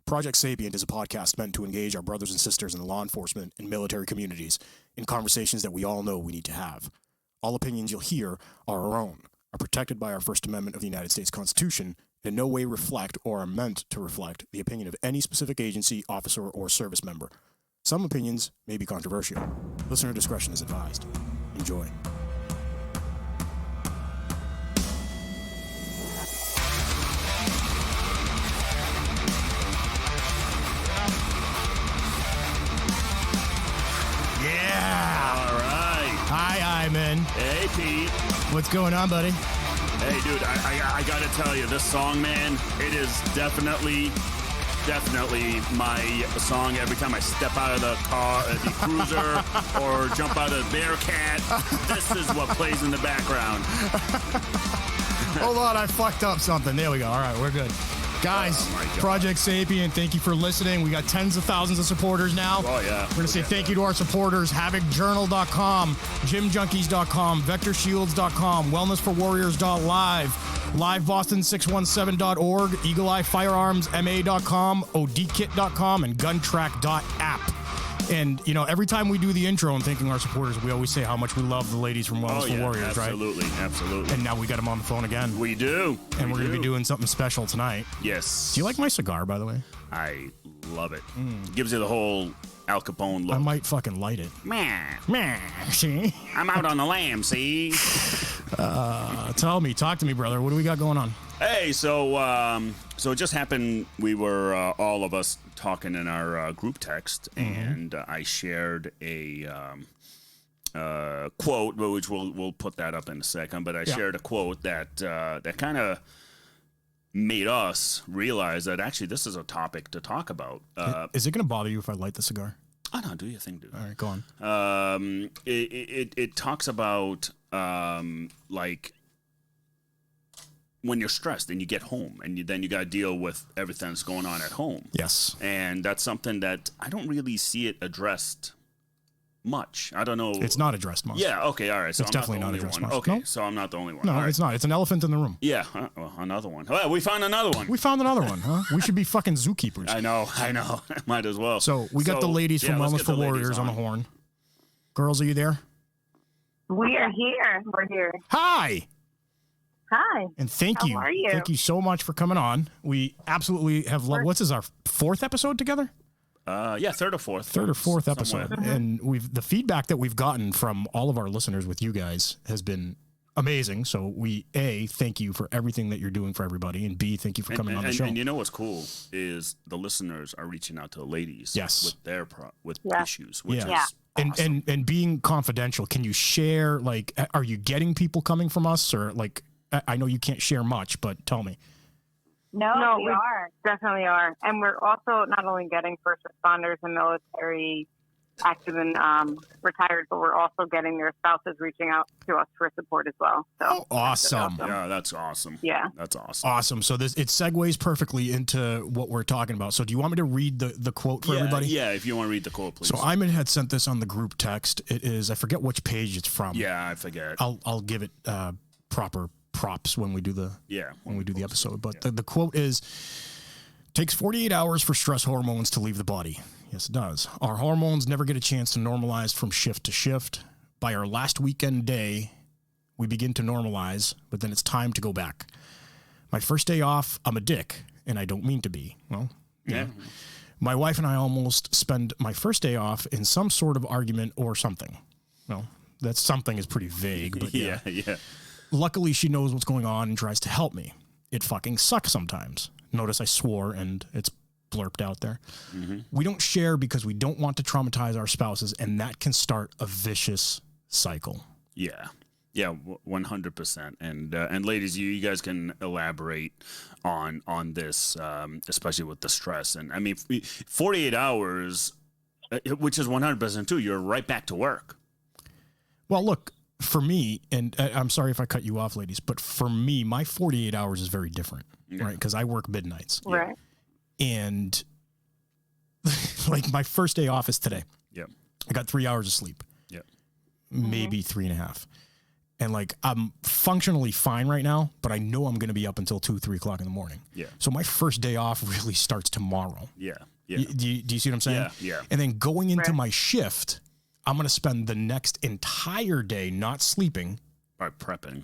Project Sapient is a podcast meant to engage our brothers and sisters in the law enforcement and military communities in conversations that we all know we need to have. All opinions you'll hear are our own, are protected by our First Amendment of the United States Constitution, and in no way reflect or are meant to reflect the opinion of any specific agency, officer, or service member. Some opinions may be controversial. Listener discretion is advised. Enjoy. Yeah! All right. Hi, Iman. Hey, Pete. What's going on, buddy? Hey, dude, I got to tell you, this song, man, it is definitely my song every time I step out of the car, the cruiser, or jump out of the Bearcat. This is what plays in the background. Hold on, I fucked up something. There we go. All right, we're good. Guys, Project Sapient, thank you for listening. We got tens of thousands of supporters now. Oh, yeah. We're going to say thank you to our supporters, Havok Journal.com, GymJunkies.com, VectorShields.com, WellnessForWarriors.live, LiveBoston617.org, Eagle Eye Firearms, MA.com, ODKit.com, and GunTrack.app. And, you know, every time we do the intro and thanking our supporters, we always say how much we love the ladies from WellnessForWarriors, right? Absolutely. And now we got them on the phone again. We do. And we're going to be doing something special tonight. Yes. Do you like my cigar, by the way? I love it. Gives you the whole Al Capone look. I might fucking light it. Meh. See? I'm out on the lam, see? Talk to me, brother. What do we got going on? Hey, so it just happened. We were all of us talking in our group text, and I shared a quote, which we'll put that up in a second. But I shared a quote that kind of made us realize that actually this is a topic to talk about. Is it going to bother you if I light the cigar? Oh no, do your thing, dude. All right, go on. It talks about like when you're stressed and you get home and then you got to deal with everything that's going on at home. Yes. And that's something that I don't really see it addressed much. I don't know. It's not addressed much. Yeah, okay, all right. So it's I'm definitely not not addressed one. much. Okay, no? so I'm not the only one. No, all right. it's not. It's an elephant in the room. Yeah, well, another one. Well, we found another one. We found another one, huh? We should be fucking zookeepers. I know. Might as well. So we got the ladies from Wellness for Warriors on the horn. Girls, are you there? We are here. We're here. Hi. Hi. And thank you. How are you? Thank you so much for coming on. We absolutely have loved. What's this, our fourth episode together? Yeah, third or fourth. Third or fourth episode. Mm-hmm. And the feedback that we've gotten from all of our listeners with you guys has been amazing. So we, A, thank you for everything that you're doing for everybody, and B, thank you for coming on the show. And you know what's cool is the listeners are reaching out to the ladies with their issues, which is awesome. And being confidential, can you share, like, are you getting people coming from us, or like, I know you can't share much, but tell me. No, we are. Definitely are. And we're also not only getting first responders and military, active and retired, but we're also getting their spouses reaching out to us for support as well. So awesome. Yeah, that's awesome. Yeah. That's awesome. Awesome. So it segues perfectly into what we're talking about. So do you want me to read the quote for everybody? Yeah, if you want to read the quote, please. So Iman had sent this on the group text. It is, I forget which page it's from. Yeah, I forget. I'll give it proper props when we do the episode. But the quote is, takes 48 hours for stress hormones to leave the body. Yes, it does. Our hormones never get a chance to normalize from shift to shift. By our last weekend day, we begin to normalize, but then it's time to go back. My first day off, I'm a dick, and I don't mean to be. Well, yeah. My wife and I almost spend my first day off in some sort of argument or something. Well, that something is pretty vague, but yeah. Luckily, she knows what's going on and tries to help me. It fucking sucks sometimes. Notice I swore and it's blurped out there. Mm-hmm. We don't share because we don't want to traumatize our spouses, and that can start a vicious cycle. Yeah. Yeah, 100%. And ladies, you guys can elaborate on this, especially with the stress. And I mean, 48 hours, which is 100% too, you're right back to work. Well, look, for me, and I'm sorry if I cut you off, ladies, but for me, my 48 hours is very different, right? Because I work midnights. Right. And like my first day off is today. Yeah. I got 3 hours of sleep. Yeah. Maybe 3.5. And like, I'm functionally fine right now, but I know I'm going to be up until 2, 3 o'clock in the morning. Yeah. So my first day off really starts tomorrow. Yeah. Yeah. Do you see what I'm saying? Yeah. Yeah. And then going into my shift, I'm going to spend the next entire day not sleeping. By prepping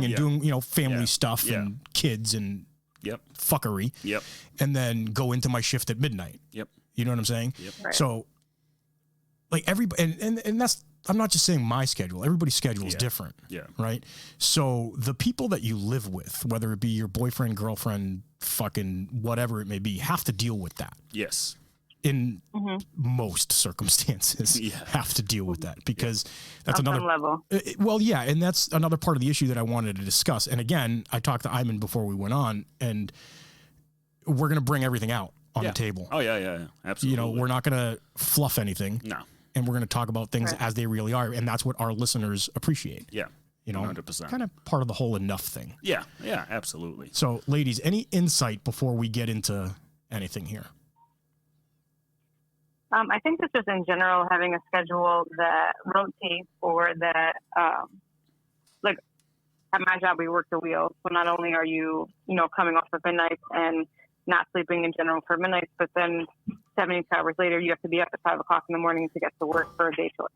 and doing, family stuff and kids and fuckery. Yep. And then go into my shift at midnight. Yep. You know what I'm saying? Yep. Right. So like everybody, and that's, I'm not just saying my schedule. Everybody's schedule is different. Yeah. Right. So the people that you live with, whether it be your boyfriend, girlfriend, fucking whatever it may be, have to deal with that. Yes. In most circumstances, have to deal with that because that's on another some level. And that's another part of the issue that I wanted to discuss. And again, I talked to Iman before we went on, and we're going to bring everything out on the table. Oh yeah, absolutely. We're not going to fluff anything. No. And we're going to talk about things as they really are, and that's what our listeners appreciate. Yeah. 100%. Kind of part of the whole enough thing. Yeah, absolutely. So, ladies, any insight before we get into anything here? I think it's just in general having a schedule that rotates or that, like at my job, we work the wheel. So not only are you, coming off of midnight and not sleeping in general for midnight, but then 72 hours later, you have to be up at 5 o'clock in the morning to get to work for a day shift.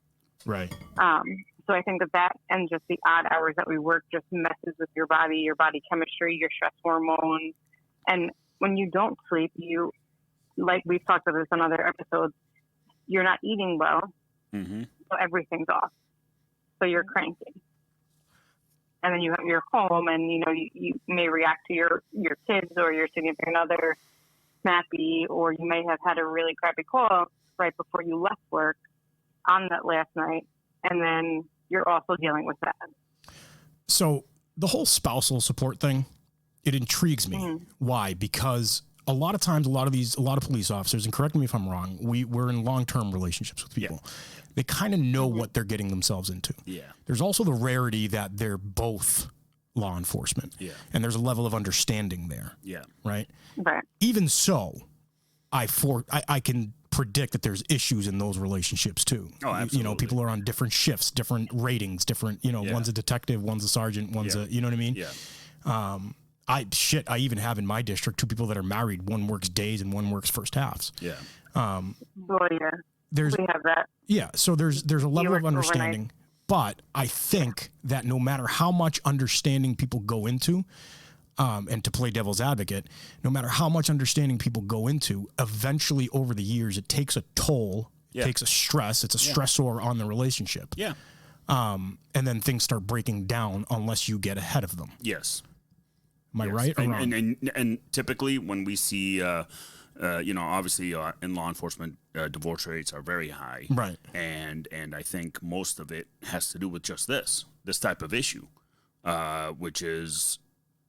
Right. So I think that and just the odd hours that we work just messes with your body chemistry, your stress hormones. And when you don't sleep, like we've talked about this on other episodes, you're not eating well, so everything's off. So you're cranky. And then you're home and, you may react to your kids or your significant other snappy, or you may have had a really crappy call right before you left work on that last night. And then you're also dealing with that. So the whole spousal support thing, it intrigues me. Why? Because a lot of times, a lot of police officers, and correct me if I'm wrong, we're in long-term relationships with people. Yeah. They kind of know what they're getting themselves into. Yeah. There's also the rarity that they're both law enforcement. Yeah. And there's a level of understanding there. Yeah. Right? Right. Even so, I can predict that there's issues in those relationships too. Oh, absolutely. People are on different shifts, different ratings, different, one's a detective, one's a sergeant, one's a, you know what I mean? Yeah. I even have in my district 2 people that are married. One works days and one works first halves. Yeah. We have that. Yeah. So there's a level of understanding, overnight. But I think that no matter how much understanding people go into, and to play devil's advocate, no matter how much understanding people go into, eventually over the years, it takes a toll, takes a stress. It's a stressor on the relationship. Yeah. And then things start breaking down unless you get ahead of them. Yes. Am I right or wrong? And typically when we see, obviously in law enforcement, divorce rates are very high. Right. And I think most of it has to do with just this type of issue, which is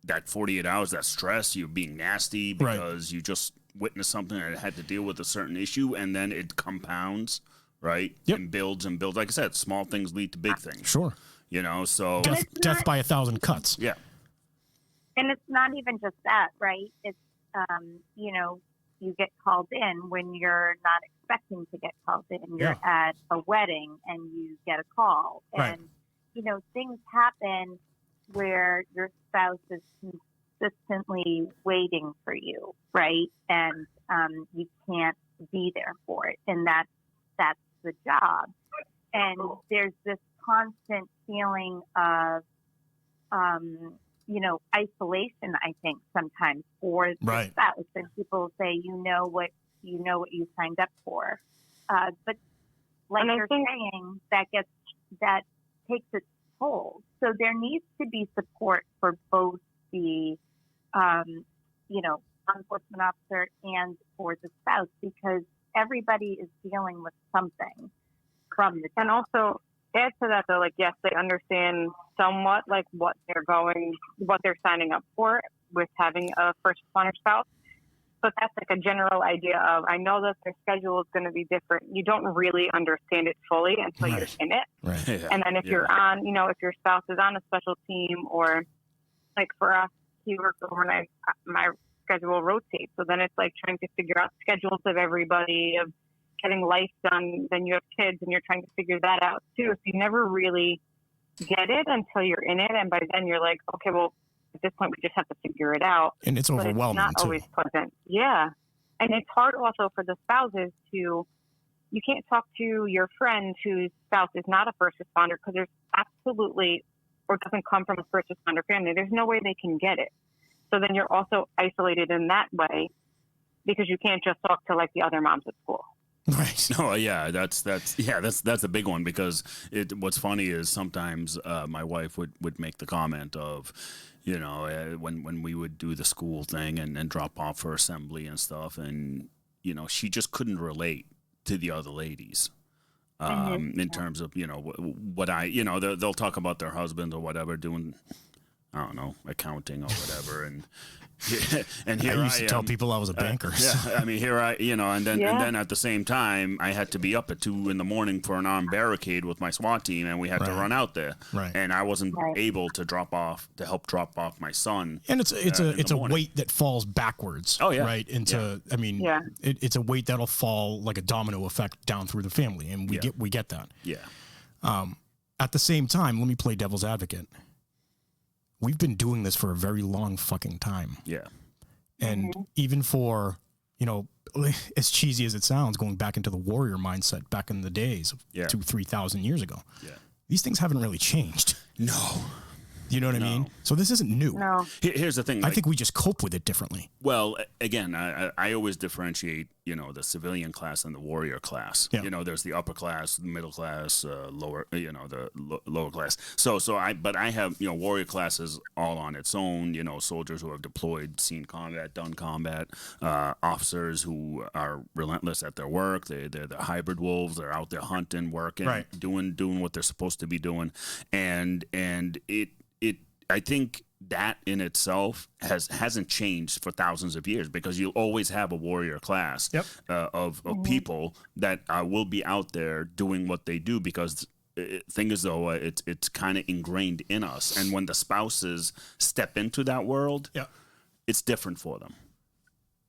that 48 hours, that stress, you're being nasty because you just witnessed something and had to deal with a certain issue, and then it compounds, right? Yep. And builds and builds. Like I said, small things lead to big things. Sure. So death by 1,000 cuts. Yeah. And it's not even just that, right? It's, you get called in when you're not expecting to get called in. You're at a wedding and you get a call. And, things happen where your spouse is consistently waiting for you, right? And you can't be there for it. And that's the job. And there's this constant feeling of, isolation, I think, sometimes for the spouse. And people say, you know what you signed up for. But like you're saying, that takes its toll. So there needs to be support for both the, law enforcement officer and for the spouse, because everybody is dealing with something from the job. And also, add to that though, yes, they understand somewhat what they're signing up for with having a first responder spouse. But that's a general idea of, I know that their schedule is going to be different. You don't really understand it fully until you're in it. Right. Yeah. And then if you're on, if your spouse is on a special team, or for us, he works overnight, my schedule rotates. So then it's trying to figure out schedules of everybody, of getting life done. Then you have kids and you're trying to figure that out too. So you never really get it until you're in it, and by then you're like, okay, well, at this point we just have to figure it out. And it's overwhelming, it's not always pleasant. Yeah, and it's hard also for the spouses to. You can't talk to your friend whose spouse is not a first responder because there's absolutely, or doesn't come from a first responder family. There's no way they can get it. So then you're also isolated in that way because you can't just talk to like the other moms at school. Right. No, yeah, that's a big one because what's funny is sometimes my wife would make the comment of, you know, when we would do the school thing and drop off for assembly and stuff, and you know, she just couldn't relate to the other ladies in terms of, you know, what they'll talk about their husbands or whatever doing, I don't know, accounting or whatever, and here I used to tell people I was a banker. I mean, here and then at the same time, I had to be up at 2 a.m. for an armed barricade with my SWAT team, and we had to run out there, and I wasn't able to help drop off my son. And it's a weight that falls backwards. Oh yeah, right into. I mean, it's a weight that'll fall like a domino effect down through the family, and we get that. Yeah. At the same time, let me play devil's advocate. We've been doing this for a very long fucking time. Yeah. And even for, you know, as cheesy as it sounds, going back into the warrior mindset back in the days of 2,000-3,000 years ago, these things haven't really changed. No. You know what I mean? So this isn't new. No. Here's the thing. I think we just cope with it differently. Well, again, I always differentiate, you know, the civilian class and the warrior class. Yeah. You know, there's the upper class, the middle class, lower, you know, the lower class. But I have, you know, warrior classes all on its own, you know, soldiers who have deployed, seen combat, done combat, officers who are relentless at their work. They're the hybrid wolves. They're out there hunting, working, doing what they're supposed to be doing. And I think that in itself hasn't changed for thousands of years because you'll always have a warrior class of people that will be out there doing what they do because thing is though it's kind of ingrained in us, and when the spouses step into that world, it's different for them.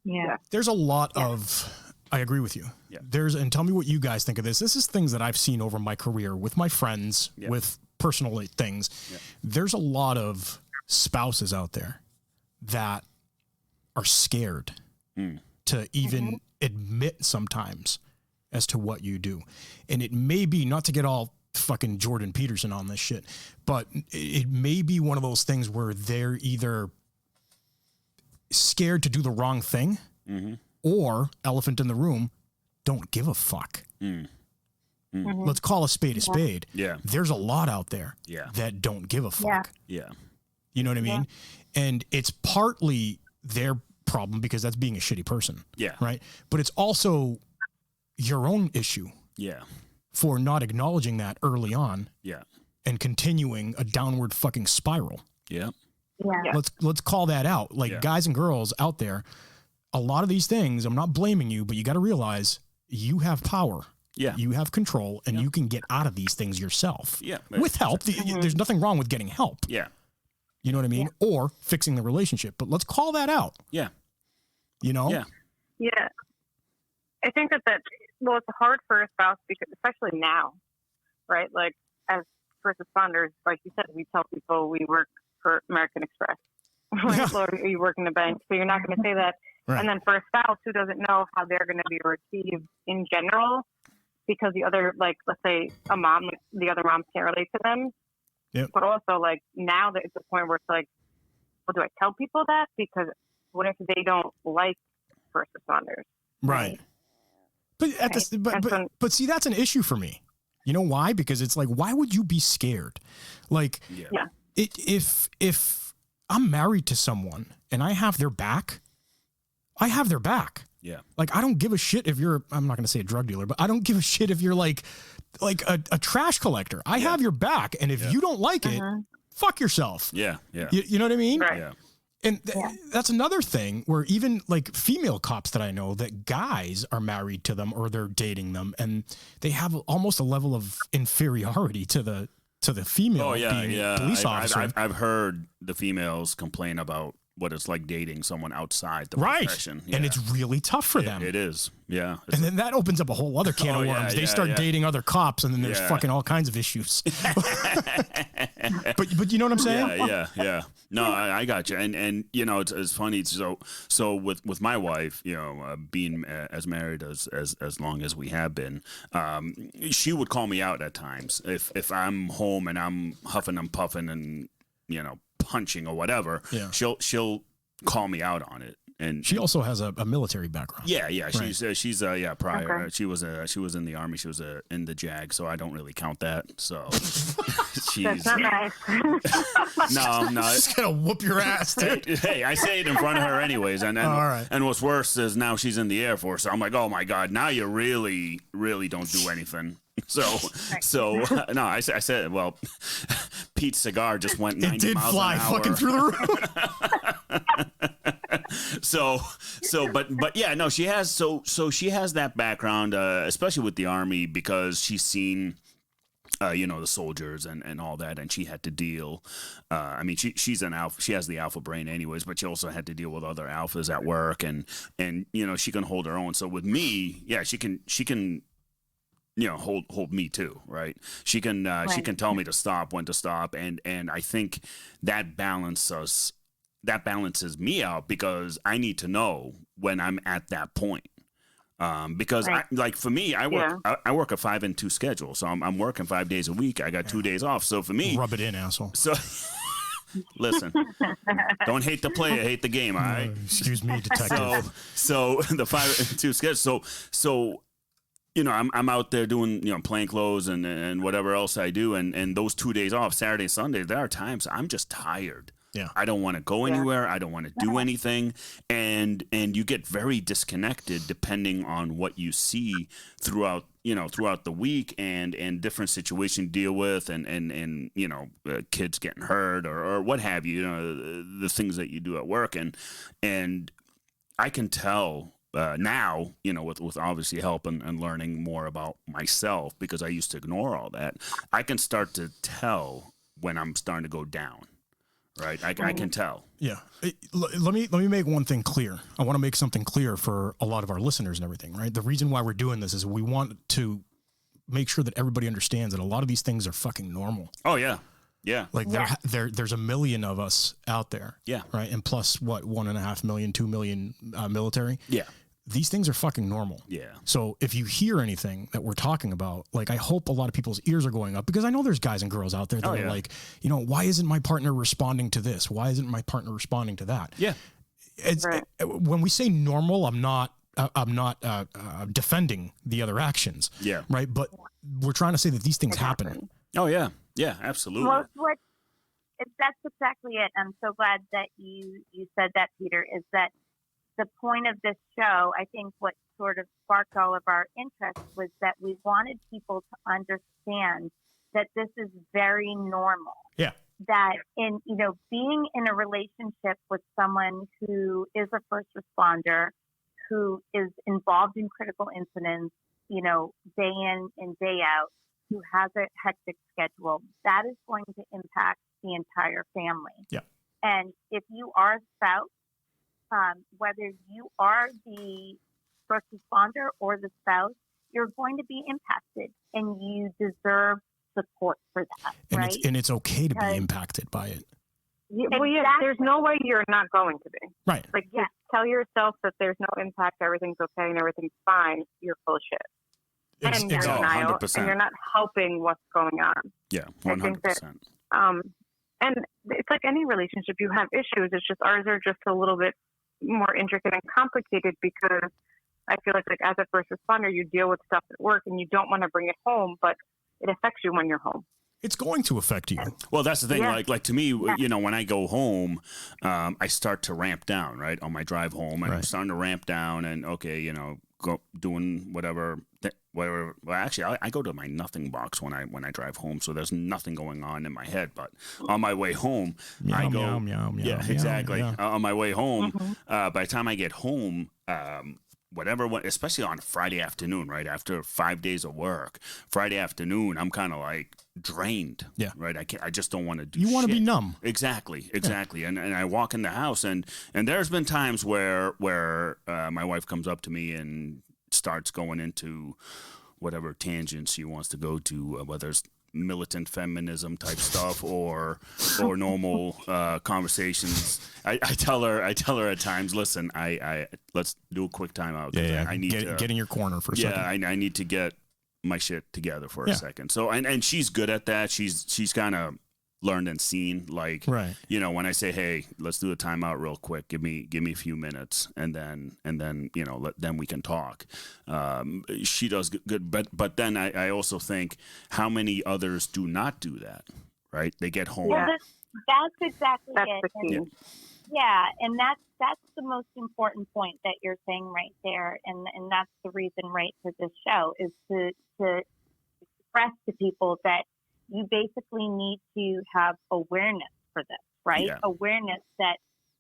Yeah, there's a lot of. I agree with you. Yeah. And tell me what you guys think of this. This is things that I've seen over my career with my friends, with personal things. Yeah. There's a lot of spouses out there that are scared to even admit sometimes as to what you do. And it may be, not to get all fucking Jordan Peterson on this shit, but it may be one of those things where they're either scared to do the wrong thing or, elephant in the room, don't give a fuck. Let's call a spade a spade. Yeah. There's a lot out there that don't give a fuck. Yeah. You know what I mean? And it's partly their problem because that's being a shitty person. Yeah. Right? But it's also your own issue. Yeah. For not acknowledging that early on. Yeah. And continuing a downward fucking spiral. Yeah. Yeah. Let's call that out. Like guys and girls out there, a lot of these things, I'm not blaming you, but you got to realize you have power. Yeah. You have control, and you can get out of these things yourself. Yeah. With help. There's nothing wrong with getting help. Yeah. You know what I mean? Yeah. Or fixing the relationship. But let's call that out. Yeah. You know? Yeah. Yeah. I think that it's hard for a spouse, because especially now, right? Like, as first responders, like you said, we tell people we work for American Express. Lord, you work in the bank, so you're not going to say that. Right. And then for a spouse who doesn't know how they're going to be received in general, because the other, like, let's say a mom, the other moms can't relate to them. Yep. But also, like, now that it's a point where it's like, well, do I tell people that? Because what if they don't like first responders? Right. But but see, that's an issue for me. You know why? Because it's like, why would you be scared? Like, if I'm married to someone and I have their back, I have their back. Yeah. Like, I don't give a shit if you're, I'm not going to say a drug dealer, but I don't give a shit if you're like a trash collector. I have your back. And if you don't like it, fuck yourself. Yeah. Yeah. You know what I mean? Right. Yeah. And that's another thing where even like female cops that I know, that guys are married to them or they're dating them, and they have almost a level of inferiority to the female being a police officer. I've heard the females complain about what it's like dating someone outside the right. profession. And it's really tough for them. It is. Yeah. And then that opens up a whole other can of worms. They start dating other cops, and then there's fucking all kinds of issues. but you know what I'm saying? Yeah. No, I got you. And you know, it's funny. So with my wife, you know, being as married as long as we have been, she would call me out at times if I'm home and I'm huffing and puffing and, you know, punching or whatever. Yeah. She'll call me out on it. And she also has a military background. Yeah. Right. She's prior. Okay. She was in the Army. She was in the JAG, so I don't really count that. So she's that's not nice. No. She's gonna whoop your ass, dude. Hey, I say it in front of her anyways, and all right. And what's worse is now she's in the Air Force. So I'm like, oh my God, now you really don't do anything. So no, I said, well, Pete's cigar just went 90 miles an hour. It did fly fucking through the roof. But yeah, no, she has she has that background, especially with the Army, because she's seen, you know, the soldiers and all that, and she had to deal. I mean, she's an alpha. She has the alpha brain, anyways, but she also had to deal with other alphas at work, and you know, she can hold her own. So with me, yeah, she can. You know, hold me too, right? She can tell me to stop, when to stop, and I think that balances me out, because I need to know when I'm at that point. Because right. For me, I work a 5-2 schedule, so I'm working 5 days a week. I got 2 days off, so for me, rub it in, asshole. So. Listen, don't hate the player, hate the game, all right? Excuse me, detective. So the 5-2 schedule. So. You know, I'm out there doing, you know, plain clothes and whatever else I do. And those 2 days off, Saturday, Sunday, there are times I'm just tired. Yeah. I don't want to go anywhere. I don't want to do anything. And you get very disconnected depending on what you see throughout the week and different situations you deal with and you know, kids getting hurt or what have you, you know, the things that you do at work. And I can tell now, you know, with obviously help and learning more about myself, because I used to ignore all that, I can start to tell when I'm starting to go down, right? I can tell. Yeah. Let me make one thing clear. I want to make something clear for a lot of our listeners and everything, right? The reason why we're doing this is we want to make sure that everybody understands that a lot of these things are fucking normal. Oh, yeah. Yeah. Like there's a million of us out there. Yeah. Right. And plus what, 1.5 million, 2 million military. Yeah. These things are fucking normal. Yeah. So if you hear anything that we're talking about, like, I hope a lot of people's ears are going up, because I know there's guys and girls out there that are like, you know, why isn't my partner responding to this? Why isn't my partner responding to that? Yeah. It's when we say normal, I'm not defending the other actions. Yeah. Right. But we're trying to say that these things happen. Oh yeah. Yeah, absolutely. Well, that's exactly it. I'm so glad that you said that, Peter, is that the point of this show, I think what sort of sparked all of our interest was that we wanted people to understand that this is very normal. Yeah. That in, you know, being in a relationship with someone who is a first responder, who is involved in critical incidents, you know, day in and day out, who has a hectic schedule, that is going to impact the entire family. Yeah. And if you are a spouse, whether you are the first responder or the spouse, you're going to be impacted, and you deserve support for that, and right? It's okay to be impacted by it. Well, yeah, there's no way you're not going to be. Right. Like, just tell yourself that there's no impact, everything's okay, and everything's fine. You're full of shit. And you're in denial, 100%. And you're not helping what's going on. Yeah, 100%. And it's like any relationship, you have issues. It's just ours are just a little bit more intricate and complicated, because I feel like as a first responder, you deal with stuff at work and you don't want to bring it home, but it affects you when you're home. It's going to affect you. Well, that's the thing. Yeah. Like to me, you know, when I go home, I start to ramp down, right, on my drive home, and I'm starting to ramp down, and okay, you know, go doing whatever. Well, actually, I go to my nothing box when I drive home, so there's nothing going on in my head. But on my way home, I go, meow, yeah, exactly. Yeah. On my way home, by the time I get home, whatever, especially on Friday afternoon, right after 5 days of work, Friday afternoon, I'm kind of like drained. Yeah. Right. I just don't want to do. You want to be shit. numb. Exactly. Yeah. And I walk in the house, and there's been times where my wife comes up to me and starts going into whatever tangent she wants to go to, whether it's militant feminism type stuff or normal conversations. I tell her at times, listen, I let's do a quick timeout. Yeah. I need to get in your corner for a second. Yeah, I need to get my shit together for a second. So and she's good at that. She's kind of learned and seen, like, right. You know, when I say, hey, let's do a timeout real quick, give me a few minutes, and then you know, then we can talk. She does good, but then I also think, how many others do not do that, right? They get home. Well, that's exactly That's it. the key. And, yeah, and that's the most important point that you're saying right there, and that's the reason, right, for this show is to express to people that you basically need to have awareness for this, right? Yeah. Awareness that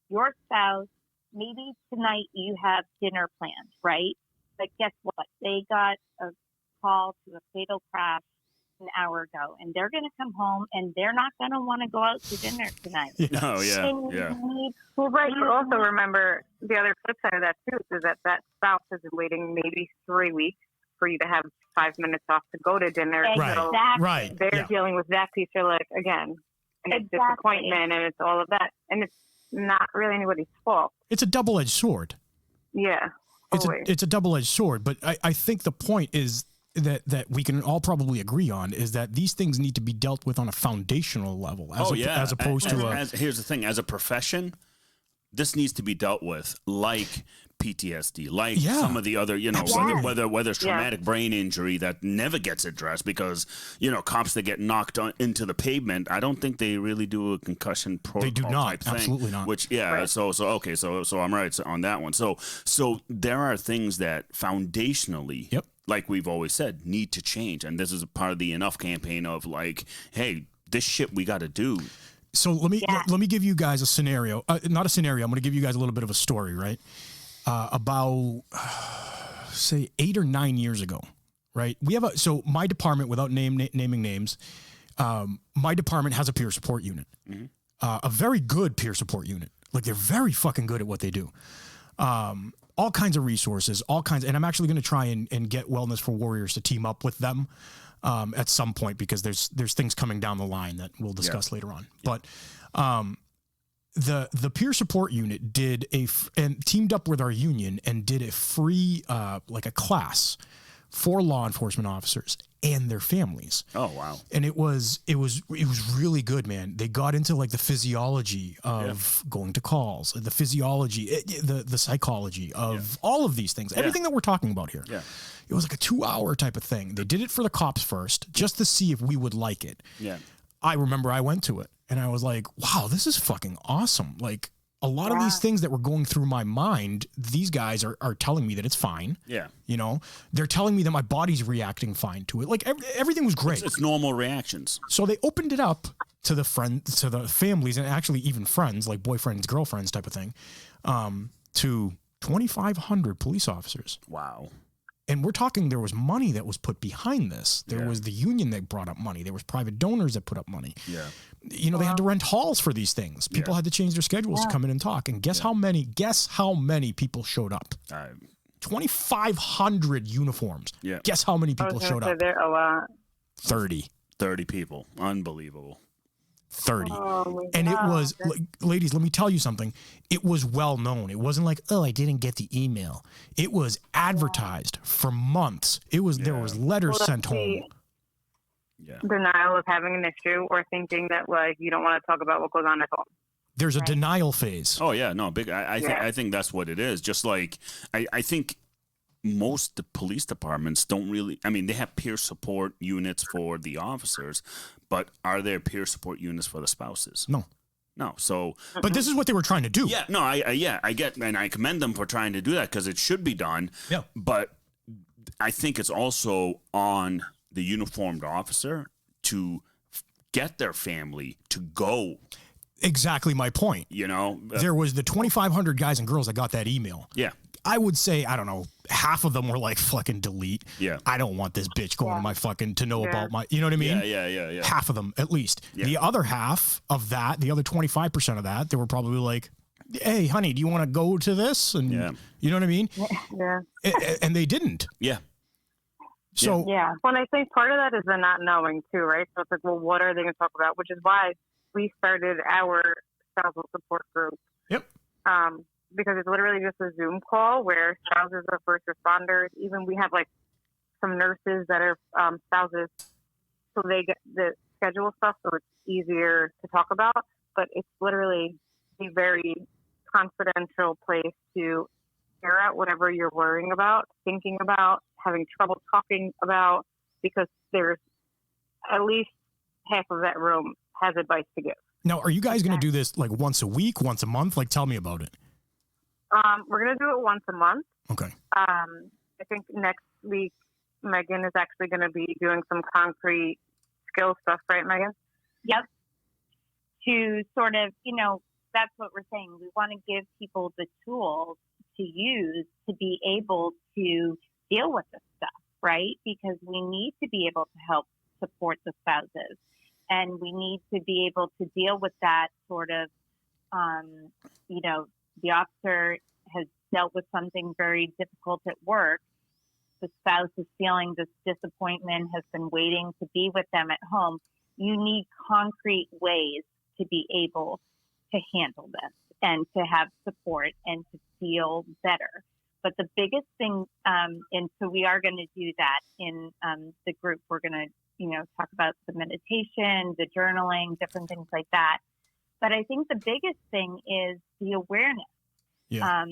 your spouse, maybe tonight you have dinner planned, right? But guess what? They got a call to a fatal crash an hour ago, and they're going to come home and they're not going to want to go out to dinner tonight. Oh, yeah, yeah. Well, right. But also remember the other flip side of that too is that spouse is waiting maybe 3 weeks for you to have 5 minutes off to go to dinner. Right. So Right. they're dealing with that piece. They're like, again, and it's disappointment and it's all of that. And it's not really anybody's fault. It's a double-edged sword. Yeah. It's a double-edged sword. But I think the point is that we can all probably agree on is that these things need to be dealt with on a foundational level as opposed to here's the thing, as a profession, this needs to be dealt with like PTSD, like some of the other, you know, whether it's traumatic brain injury that never gets addressed because, you know, cops that get knocked into the pavement, I don't think they really do a concussion protocol. They do not, type thing, absolutely not. Which so I'm right on that one. So there are things that foundationally, like we've always said, need to change, and this is part of the Enough campaign of like, hey, this shit we got to do. So let me give you guys a scenario. Not a scenario. I'm going to give you guys a little bit of a story, right? About say 8 or 9 years ago, right? We have so my department, without naming names, my department has a peer support unit, a very good peer support unit. Like they're very fucking good at what they do. All kinds of resources, and I'm actually going to try and get Wellness for Warriors to team up with them at some point because there's things coming down the line that we'll discuss later on. But the peer support unit did and teamed up with our union and did a free like a class for law enforcement officers and their families. Oh wow. And it was really good, man. They got into like the physiology of going to calls, the physiology, the psychology of all of these things, everything that we're talking about here. Yeah. It was like a 2-hour type of thing. They did it for the cops first, just to see if we would like it. Yeah. I remember I went to it and I was like, wow, this is fucking awesome. Like a lot of these things that were going through my mind, these guys are telling me that it's fine. Yeah. You know, they're telling me that my body's reacting fine to it. Like everything was great. It's normal reactions. So they opened it up to the families, and actually even friends, like boyfriends, girlfriends type of thing, to 2,500 police officers. Wow. And we're talking, there was money that was put behind this. There was the union that brought up money. There was private donors that put up money. Yeah. You know, they had to rent halls for these things. People had to change their schedules to come in and talk. And guess how many people showed up? 2,500 uniforms. Yeah. Guess how many people showed up? There a lot. 30. 30 people. Unbelievable. 30. And it was, ladies, let me tell you something. It was well known. It wasn't like, oh, I didn't get the email. It was advertised for months. It was, there was letters sent home. Denial of having an issue or thinking that like you don't want to talk about what goes on at home. There's a denial phase. Oh yeah, no, big. I think that's what it is. Just like I think most police departments don't really. I mean, they have peer support units for the officers, but are there peer support units for the spouses? No. So, but this is what they were trying to do. Yeah. No. I get, and I commend them for trying to do that because it should be done. Yeah. But I think it's also on the uniformed officer to get their family to go. Exactly my point. You know, there was the 2,500 guys and girls that got that email. Yeah. I would say, I don't know, half of them were like, fucking delete. Yeah. I don't want this bitch going to my fucking, to know about my, you know what I mean? Yeah. Half of them, at least. Yeah. The other half of that, the other 25% of that, they were probably like, hey, honey, do you want to go to this? And you know what I mean? Yeah. And they didn't. Yeah. So yeah. Well, I think part of that is the not knowing too, right? So it's like, well, what are they going to talk about? Which is why we started our spousal support group. Yep. Because it's literally just a Zoom call where spouses are first responders. Even we have like some nurses that are spouses, so they get the schedule stuff, so it's easier to talk about. But it's literally a very confidential place to air out whatever you're worrying about, thinking about, having trouble talking about, because there's at least half of that room has advice to give. Now, are you guys going to do this like once a week, once a month? Like, tell me about it. We're going to do it once a month. Okay. I think next week, Megan is actually going to be doing some concrete skill stuff, right, Megan? Yep. To sort of, that's what we're saying. We want to give people the tools to use to be able to deal with this stuff, right? Because we need to be able to help support the spouses. And we need to be able to deal with that sort of, the officer has dealt with something very difficult at work. The spouse is feeling this disappointment, has been waiting to be with them at home. You need concrete ways to be able to handle this and to have support and to feel better. But the biggest thing, and so we are going to do that in the group. We're going to, talk about the meditation, the journaling, different things like that. But I think the biggest thing is the awareness. Yeah.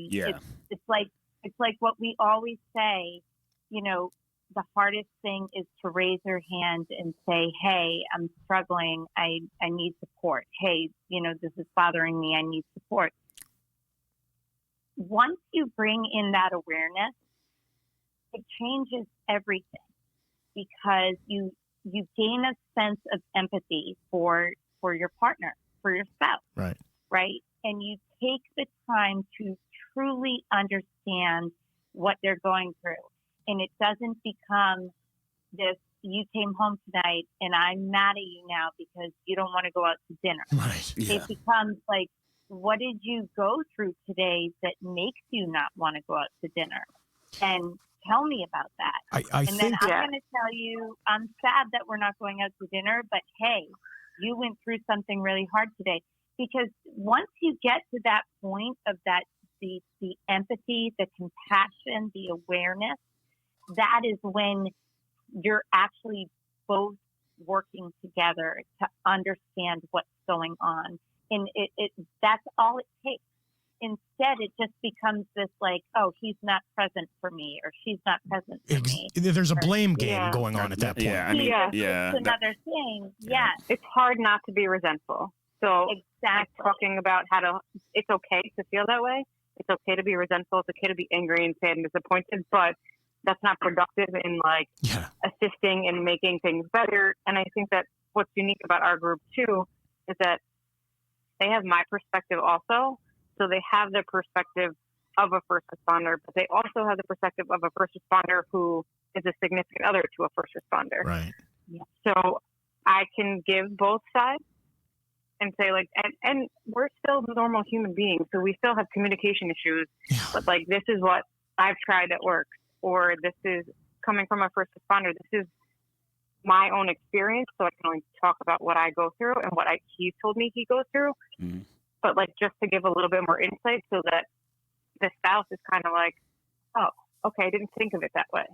It's like what we always say, the hardest thing is to raise your hand and say, hey, I'm struggling. I need support. Hey, this is bothering me. I need support. Once you bring in that awareness, it changes everything, because you gain a sense of empathy for your partner, for your spouse. Right. And you take the time to truly understand what they're going through. And it doesn't become this, you came home tonight and I'm mad at you now because you don't want to go out to dinner. Right. Yeah. It becomes like, what did you go through today that makes you not want to go out to dinner? And tell me about that. Then I'm going to tell you, I'm sad that we're not going out to dinner, but hey, you went through something really hard today. Because once you get to that point of that, the empathy, the compassion, the awareness, that is when you're actually both working together to understand what's going on. And that's all it takes. Instead, it just becomes this like, oh, he's not present for me, or she's not present for me. There's a blame game going on at that point. Yeah, I mean, It's another thing. Yeah. It's hard not to be resentful. So exactly. Talking about it's okay to feel that way. It's okay to be resentful. It's okay to be angry and sad and disappointed, but that's not productive in assisting and making things better. And I think that what's unique about our group too is that they have my perspective also. So they have the perspective of a first responder, but they also have the perspective of a first responder who is a significant other to a first responder. Right. Yeah. So I can give both sides and say and we're still normal human beings, so we still have communication issues, but this is what I've tried at work, or this is coming from a first responder. This is my own experience, so I can only talk about what I go through and what he's told me he goes through. Mm-hmm. But just to give a little bit more insight so that the spouse is kind of like, oh, okay, I didn't think of it that way.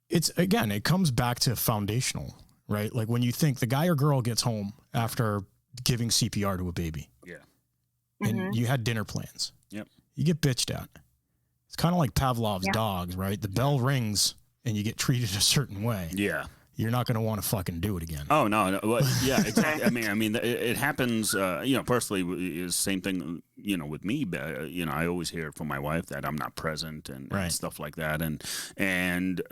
It comes back to foundational, right? Like when you think the guy or girl gets home after giving CPR to a baby. Yeah. And you had dinner plans. Yep. You get bitched at. It's kind of like Pavlov's dogs, right? The bell rings and you get treated a certain way. Yeah. You're not going to want to fucking do it again. Oh, no. Well, yeah, exactly. I mean, it happens, personally, is same thing, with me. I always hear from my wife that I'm not present and stuff like that. And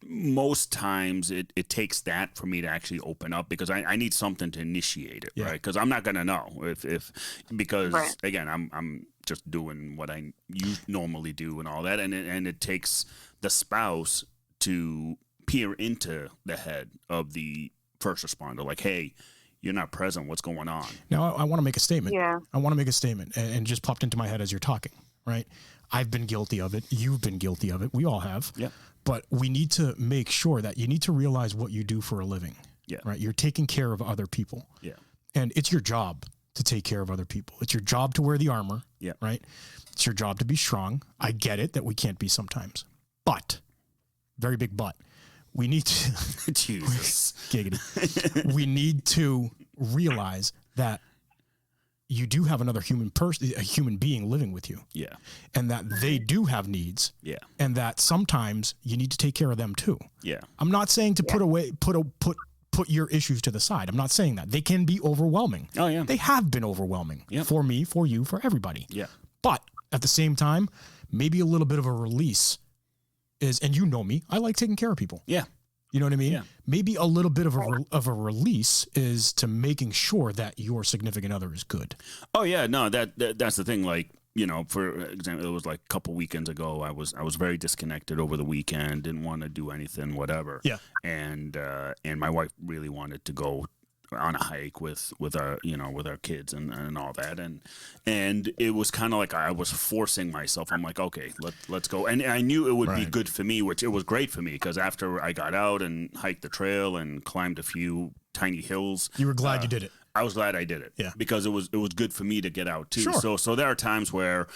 most times it takes that for me to actually open up, because I need something to initiate it, right? Because I'm not going to know because again, I'm just doing what I normally do and all that. And it takes the spouse to peer into the head of the first responder. Like, hey, you're not present. What's going on? Now, I want to make a statement. Yeah. I want to make a statement, and just popped into my head as you're talking, right? I've been guilty of it. You've been guilty of it. We all have. Yeah. But we need to make sure that you need to realize what you do for a living. Yeah. Right? You're taking care of other people. Yeah. And it's your job to take care of other people. It's your job to wear the armor. Yeah. Right? It's your job to be strong. I get it that we can't be sometimes. But, very big but, we need to... Jesus. Giggity. We need to realize that you do have another a human being living with you. Yeah. And that they do have needs. Yeah. And that sometimes you need to take care of them too. Yeah. I'm not saying to put your issues to the side. I'm not saying that. They can be overwhelming. Oh, yeah. They have been overwhelming for me, for you, for everybody. Yeah. But at the same time, maybe a little bit of a release is, and you know me, I like taking care of people. Yeah. You know what I mean? Yeah. Maybe a little bit of a release is to making sure that your significant other is good. Oh yeah, no, that's the thing. Like, you know, for example, it was like a couple weekends ago. I was very disconnected over the weekend. Didn't want to do anything, whatever. Yeah. And my wife really wanted to go on a hike with our kids and all that, and it was kind of like I was forcing myself. I'm like, okay, let's go. And I knew it would be good for me, which it was great for me, because after I got out and hiked the trail and climbed a few tiny hills, you were glad you did it. I was glad I did it. Yeah. Because it was good for me to get out too. Sure. So there are times where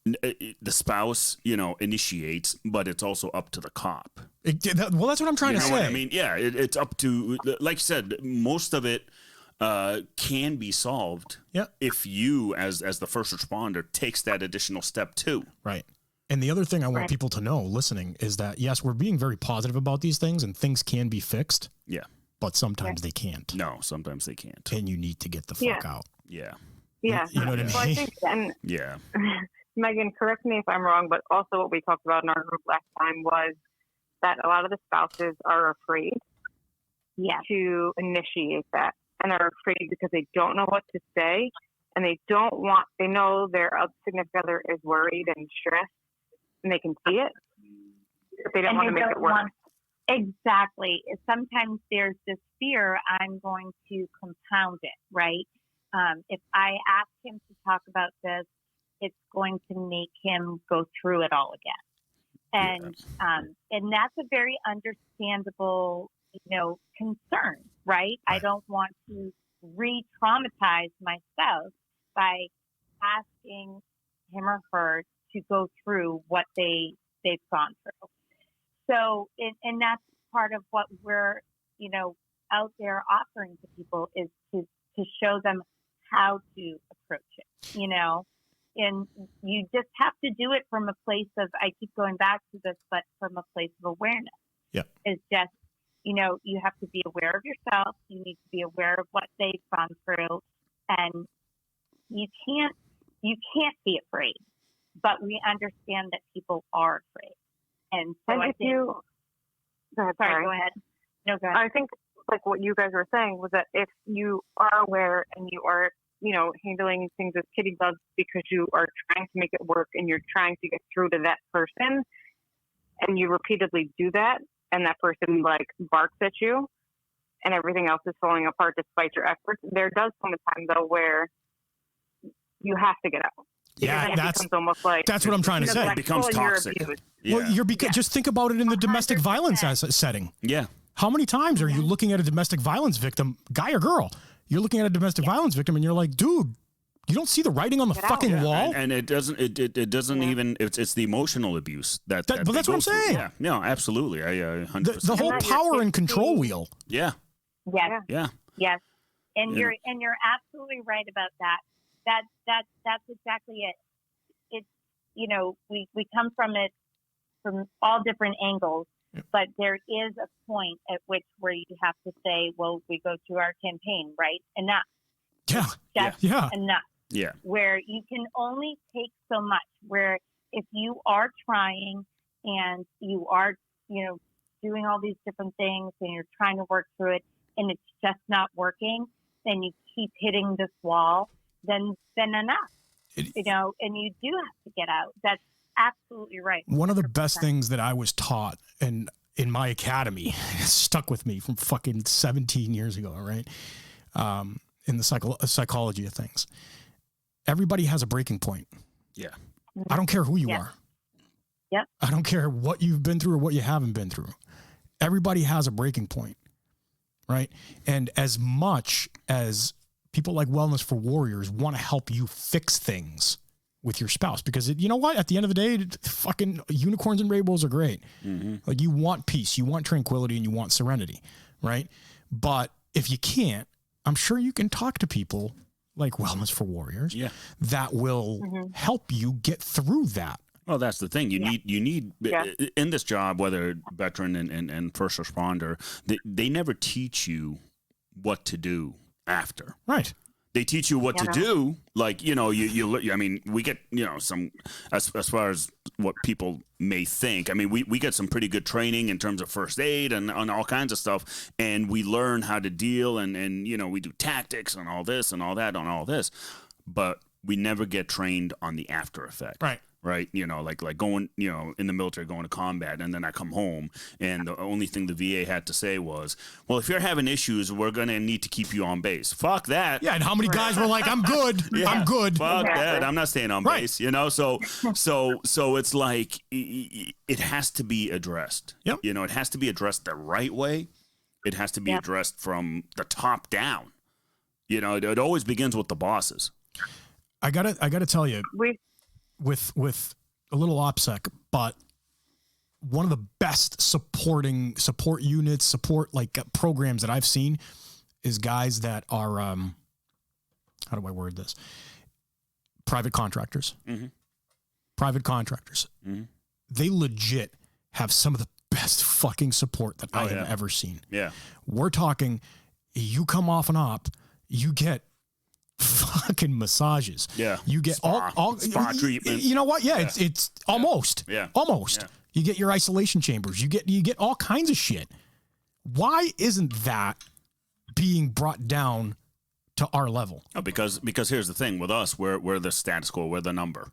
the spouse, initiates, but it's also up to the cop. Well, that's what I'm trying to say. What I mean? Yeah, it's up to, like you said, most of it can be solved if you, as the first responder, takes that additional step too. Right. And the other thing I want people to know listening is that, yes, we're being very positive about these things, and things can be fixed. Yeah. But sometimes they can't. No, sometimes they can't. And you need to get the fuck out. Yeah. Yeah. You know what I mean? Well, I think, and yeah. Megan, correct me if I'm wrong, but also what we talked about in our group last time was that a lot of the spouses are afraid to initiate that, and are afraid because they don't know what to say, and they know their significant other is worried and stressed, and they can see it, but they don't want to make it work. Exactly. Sometimes there's this fear, I'm going to compound it, right? If I ask him to talk about this, it's going to make him go through it all again. And that's a very understandable, concern, right? I don't want to re-traumatize my spouse by asking him or her to go through what they've gone through. So, and that's part of what we're, out there offering to people, is to show them how to approach it, and you just have to do it from a place of, I keep going back to this, but from a place of awareness. Yeah. It's just, you have to be aware of yourself. You need to be aware of what they've gone through, and you can't be afraid, but we understand that people are afraid. And so go ahead. No, go ahead. I think like what you guys were saying was that if you are aware and you are, handling things with kitty gloves because you are trying to make it work and you're trying to get through to that person, and you repeatedly do that, and that person like barks at you and everything else is falling apart despite your efforts, there does come a time though where you have to get out. Yeah, becomes almost like, that's what I'm trying to say. It becomes toxic. Well, just think about it in the domestic violence setting. Yeah. How many times are you looking at a domestic violence victim, guy or girl? You're looking at a domestic violence victim and you're like, dude, you don't see the writing on the fucking wall? And it doesn't even, it's the emotional abuse that but that's what I'm saying. Yeah, no, absolutely. I 100%. The whole power and control wheel. Yeah. Yes. Yeah. Yes. And you're absolutely right about that. That's exactly it. It's, we come from it from all different angles, but there is a point at which where you have to say, well, we go through our campaign, right? Enough. Yeah. Enough. Yeah. Where you can only take so much, where if you are trying and you are, doing all these different things and you're trying to work through it and it's just not working, then you keep hitting this wall, then enough. you know, and you do have to get out. That's absolutely right. One of the best things that I was taught and in my academy, it stuck with me from fucking 17 years ago, right? In the psychology of things. Everybody has a breaking point. Yeah. I don't care who you are. Yep. I don't care what you've been through or what you haven't been through. Everybody has a breaking point, right? And as much as people like Wellness for Warriors want to help you fix things with your spouse, because you know what? At the end of the day, fucking unicorns and rainbows are great. Mm-hmm. Like you want peace, you want tranquility, and you want serenity, right? But if you can't, I'm sure you can talk to people like Wellness for Warriors that will help you get through that. Well, that's the thing. You need in this job, whether veteran and first responder, they never teach you what to do after. Right. They teach you what to do. Like, you know, I mean, we get, you know, some, as far as what people may think. I mean, we get some pretty good training in terms of first aid and on all kinds of stuff. And we learn how to deal and, you know, we do tactics and all this and all that on all this. But we never get trained on the after effect. Right. Right. You know, like going, you know, in the military, going to combat. And then I come home and the only thing the VA had to say was, well, if you're having issues, we're going to need to keep you on base. Fuck that. Yeah. And how many guys were like, I'm good. I'm good. Fuck that. I'm not staying on base, you know? So it's like, it has to be addressed. Yep. You know, it has to be addressed the right way. It has to be addressed from the top down. You know, it always begins with the bosses. I gotta tell you, with a little OPSEC, but one of the best support units, like programs that I've seen is guys that are, how do I word this? Private contractors. Mm-hmm. Private contractors. Mm-hmm. They legit have some of the best fucking support that I have ever seen. Yeah. We're talking, you come off an op, you get fucking massages. Yeah. You get all spa treatment. You know what? Yeah. It's almost. Yeah. Almost. Yeah. You get your isolation chambers. You get all kinds of shit. Why isn't that being brought down to our level? Oh, because here's the thing with us, we're the status quo, we're the number.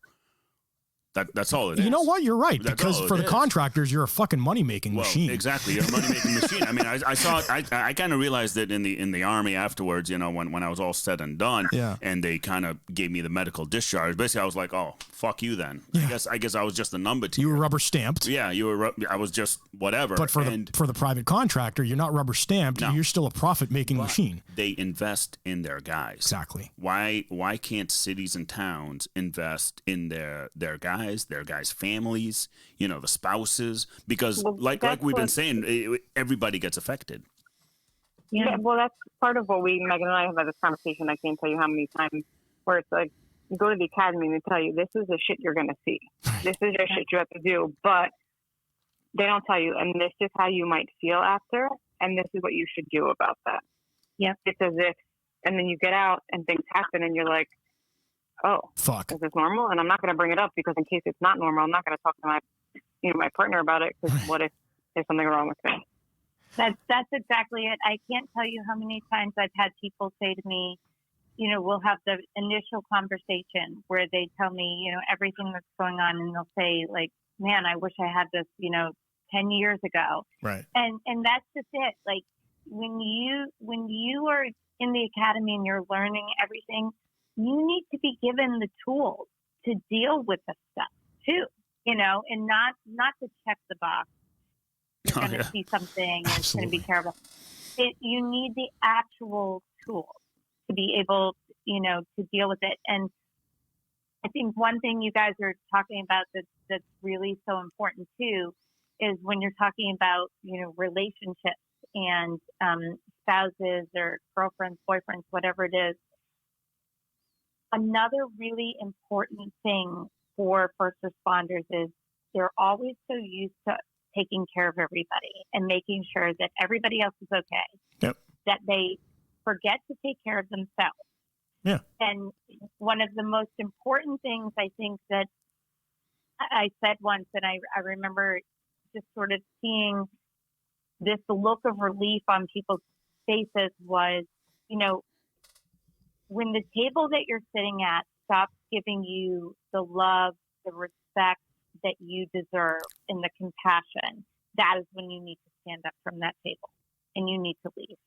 That's all it is. You know what? You're right. That's because for the contractors, you're a fucking money-making machine. Exactly. You're a money-making machine. I mean, I saw it. I kind of realized it in the Army afterwards, you know, when I was all said and done. Yeah. And they kind of gave me the medical discharge. Basically, I was like, oh, fuck you then. Yeah. I guess I was just a number to you. You were rubber stamped. Yeah, I was just whatever. But for the private contractor, you're not rubber stamped. No. You're still a profit-making machine. They invest in their guys. Exactly. Why can't cities and towns invest in their guys, families, you know, the spouses, because like we've been saying, everybody gets affected. Yeah, well, that's part of what Megan and I have had this conversation. I can't tell you how many times where it's like, you go to the academy and they tell you, this is the shit you're going to see. This is your shit you have to do. But they don't tell you, and this is how you might feel after, and this is what you should do about that. Yeah. It's as if, and then you get out and things happen and you're like, oh, fuck, is this normal? And I'm not going to bring it up because in case it's not normal, I'm not going to talk to my partner about it, because what if there's something wrong with me? That's exactly it. I can't tell you how many times I've had people say to me, you know, we'll have the initial conversation where they tell me, you know, everything that's going on, and they'll say like, man, I wish I had this, you know, 10 years ago. Right. And that's just it. Like when you are in the academy and you're learning everything, you need to be given the tools to deal with the stuff too, you know, and not to check the box. You're going to see something and it's going to be terrible. You need the actual tools to be able, you know, to deal with it. And I think one thing you guys are talking about that's really so important too is when you're talking about, you know, relationships and spouses or girlfriends, boyfriends, whatever it is. Another really important thing for first responders is they're always so used to taking care of everybody and making sure that everybody else is okay. Yep. That they forget to take care of themselves. Yeah. And one of the most important things I think that I said once, and I remember just sort of seeing this look of relief on people's faces was, you know, when the table that you're sitting at stops giving you the love, the respect that you deserve, and the compassion, that is when you need to stand up from that table and you need to leave.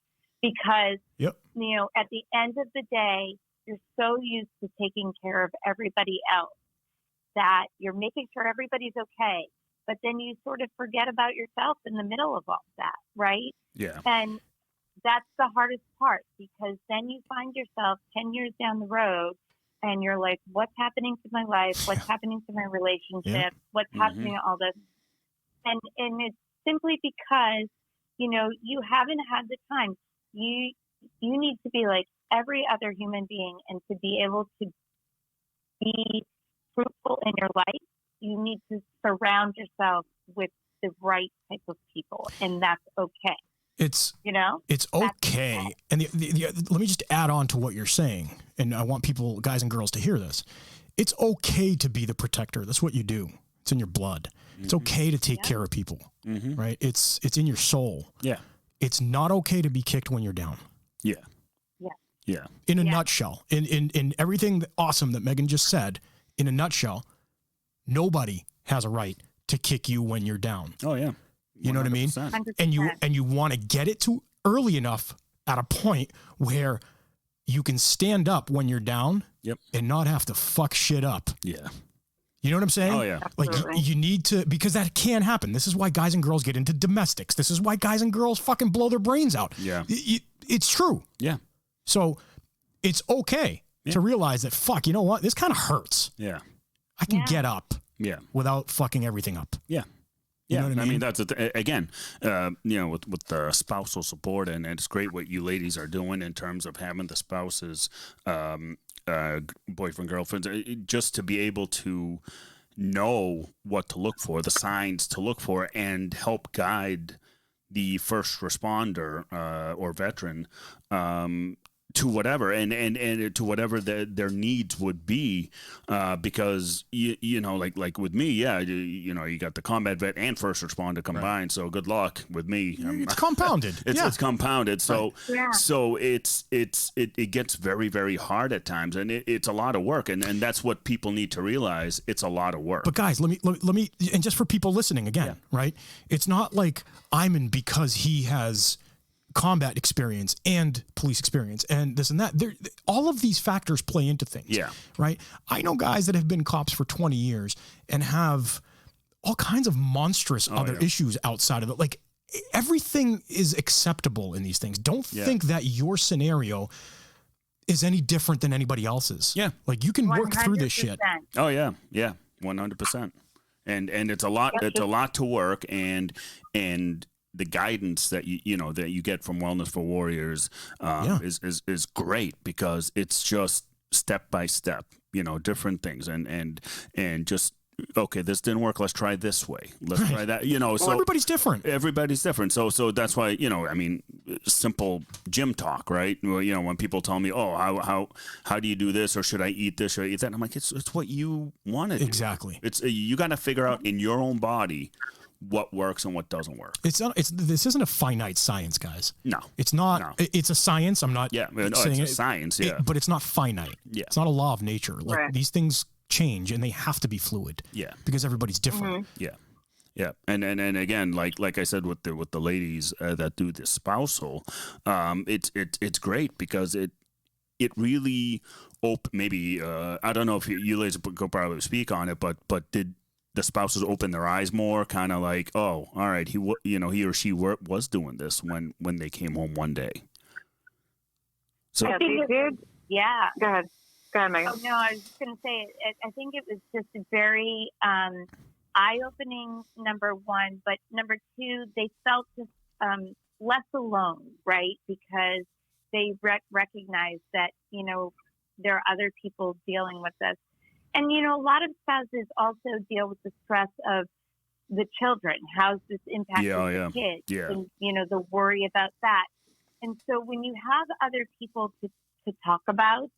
Because, at the end of the day, you're so used to taking care of everybody else that you're making sure everybody's okay. But then you sort of forget about yourself in the middle of all that, right? Yeah. And that's the hardest part, because then you find yourself 10 years down the road and you're like, what's happening to my life? What's happening to my relationship? What's happening to all this? And it's simply because, you haven't had the time. You need to be like every other human being, and to be able to be fruitful in your life, you need to surround yourself with the right type of people, and that's okay. It's okay. And let me just add on to what you're saying, and I want people, guys and girls, to hear this. It's okay to be the protector. That's what you do. It's in your blood. It's okay to take care of people, right? It's in your soul. Yeah. It's not okay to be kicked when you're down. Yeah. Yeah. Yeah. In a nutshell, in everything awesome that Megan just said, in a nutshell, nobody has a right to kick you when you're down. Oh yeah. 100%. You know what I mean? 100%. And you want to get it to early enough at a point where you can stand up when you're down and not have to fuck shit up. Yeah. You know what I'm saying? Oh yeah. Like you need to, because that can happen. This is why guys and girls get into domestics. This is why guys and girls fucking blow their brains out. Yeah. It's true. Yeah. So it's okay to realize that, fuck, you know what? This kind of hurts. Yeah. I can get up. Yeah. Without fucking everything up. Yeah. You know what I mean? That's again, with the spousal support, and it's great what you ladies are doing in terms of having the spouses, boyfriend, girlfriends, just to be able to know what to look for, the signs to look for, and help guide the first responder or veteran to whatever and to whatever their needs would be, because like with me, you got the combat vet and first responder combined. So good luck with me. It's compounded. It's compounded. So so it gets very, very hard at times, and it's a lot of work, and that's what people need to realize. It's a lot of work. But guys, let me, and just for people listening again, right? It's not like I'm in because he has combat experience and police experience and this and that. All of these factors play into things. Yeah. Right. I know guys that have been cops for 20 years and have all kinds of monstrous other issues outside of it. Like, everything is acceptable in these things. Don't think that your scenario is any different than anybody else's. Yeah. Like, you can work through this shit. Oh yeah. Yeah. 100%. And it's a lot, to work, and the guidance that you get from Wellness for Warriors is great, because it's just step by step, different things, and just, okay, this didn't work, let's try this way, let's try that, so everybody's different. So that's why, simple gym talk, right? When people tell me, oh, how do you do this, or should I eat this, or eat that, I'm like, it's what you want to do. Exactly. It's you got to figure out in your own body what works and what doesn't work. This isn't a finite science, guys. No, it's not. No. It's a science. I'm not saying it's a science. Yeah, but it's not finite. Yeah, it's not a law of nature. Like, these things change, and they have to be fluid. Yeah, because everybody's different. Yeah, yeah, and again, like I said with the ladies that do the spousal, it's great, because it really maybe I don't know if you ladies could probably speak on it, but did the spouses open their eyes more, kind of like, oh, all right, he or she was doing this when they came home one day. So I think it did. Yeah. Go ahead, Megan. Oh, no, I was just going to say, I think it was just a very eye-opening, number one, but number two, they felt just less alone, right? Because they recognized that, there are other people dealing with this. And, a lot of spouses also deal with the stress of the children. How's this impacting the kids? Yeah. And, the worry about that. And so when you have other people to talk about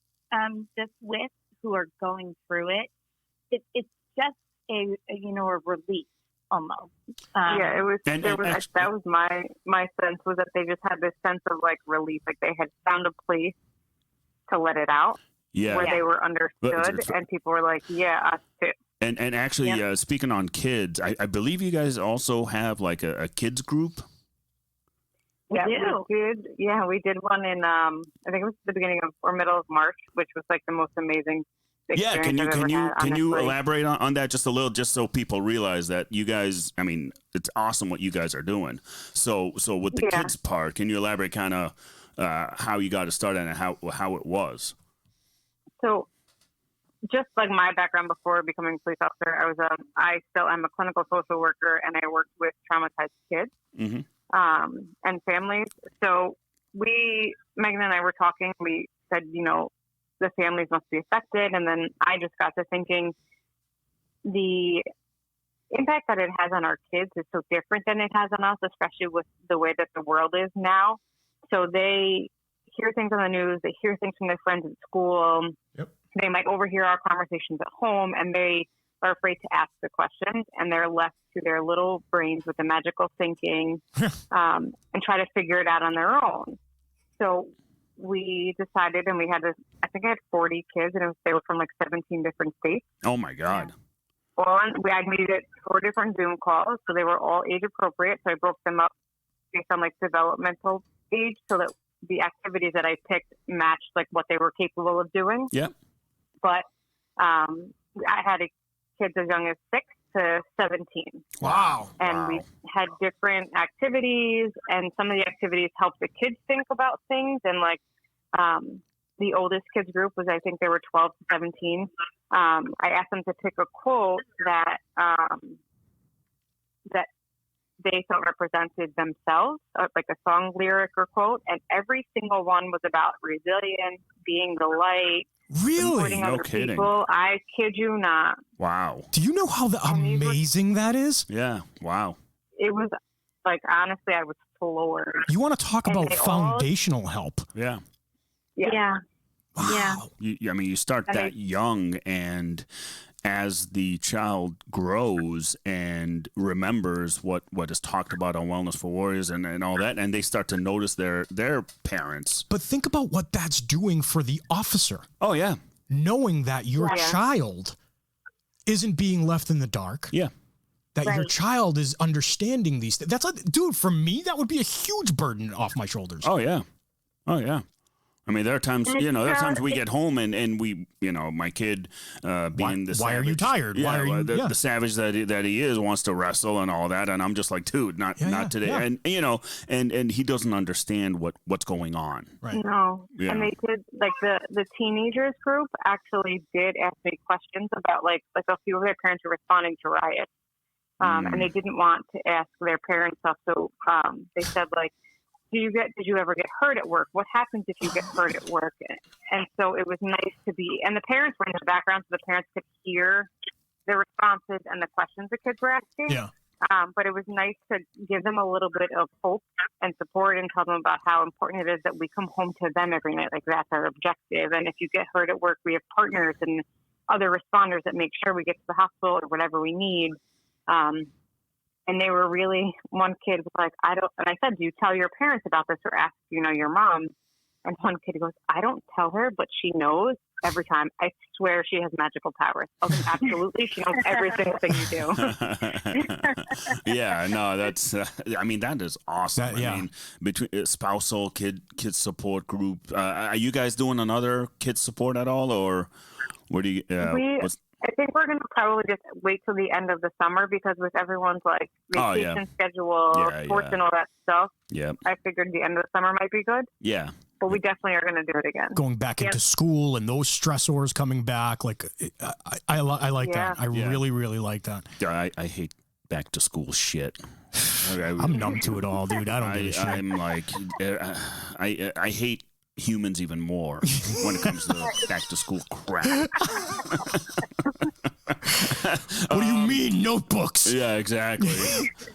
this with, who are going through it, it's just a relief almost. It was. That was my sense, was that they just had this sense of, like, relief, like they had found a place to let it out. where they were understood, and people were like, yeah, us too. And actually, speaking on kids, I believe you guys also have like a kids group. Yeah, we did. Yeah, we did one in I think it was the beginning of or middle of March, which was like the most amazing experience can you elaborate on that just a little, just so people realize that you guys, I mean, it's awesome what you guys are doing. So with the kids part, can you elaborate kind of how you got it started and how it was? So, just like my background before becoming a police officer, I still am a clinical social worker, and I worked with traumatized kids and families. So Megan and I were talking. We said, the families must be affected, and then I just got to thinking the impact that it has on our kids is so different than it has on us, especially with the way that the world is now. So they hear things on the news, they hear things from their friends at school. Yep. They might overhear our conversations at home, and they are afraid to ask the questions, and they're left to their little brains with the magical thinking and try to figure it out on their own. So we decided, and I think I had 40 kids, and they were from like 17 different states. Oh my God. Well, I made it 4 different Zoom calls, so they were all age appropriate. So I broke them up based on like developmental age, so that the activities that I picked matched like what they were capable of doing. Yeah. But I had kids as young as 6 to 17. Wow. And we had different activities, and some of the activities helped the kids think about things. And like the oldest kids group was, I think they were 12 to 17. I asked them to pick a quote that they felt represented themselves, like a song lyric or quote, and every single one was about resilience, being the light. Really? No kidding. People. I kid you not. Wow. Do you know how amazing that is? Yeah. Wow. It was like, honestly, I was floored. You want to talk about foundational help? Yeah. Yeah. Wow. Yeah. I mean, you start that young, and as the child grows and remembers what is talked about on Wellness for Warriors and all that, and they start to notice their parents. But think about what that's doing for the officer. Oh, yeah. Knowing that your child isn't being left in the dark. Yeah. That your child is understanding these. That's like, dude, for me, that would be a huge burden off my shoulders. Oh, yeah. Oh, yeah. I mean, there are times, there are times we get home and we, my kid being the savage. Why are you tired? Yeah, the savage that he is wants to wrestle and all that. And I'm just like, dude, not today. Yeah. And he doesn't understand what's going on. Right. No. Yeah. And they did, like the teenagers group actually did ask me questions about like a few of their parents were responding to riots. And they didn't want to ask their parents stuff. So they said like, did you ever get hurt at work? What happens if you get hurt at work? And so it was nice to be, and the parents were in the background, so the parents could hear the responses and the questions the kids were asking. Yeah. But it was nice to give them a little bit of hope and support and tell them about how important it is that we come home to them every night. Like that's our objective. And if you get hurt at work, we have partners and other responders that make sure we get to the hospital or whatever we need. And they were really, one kid was like, and I said, do you tell your parents about this or ask, your mom? And one kid goes, I don't tell her, but she knows every time. I swear she has magical powers. I was like, absolutely. She knows every single thing you do. Yeah, no, that's, that is awesome. I mean, between spousal kid support group, are you guys doing another kid support at all, or what do you, I think we're going to probably just wait till the end of the summer because with everyone's like vacation schedule, sports and all that stuff, I figured the end of the summer might be good. Yeah. But we definitely are going to do it again. Going back into school and those stressors coming back, like I like that. I really, really like that. I hate back to school shit. I'm numb to it all, dude. I don't give a shit. I'm like, I hate humans even more when it comes to back to school crap. What do you mean notebooks? Yeah, exactly.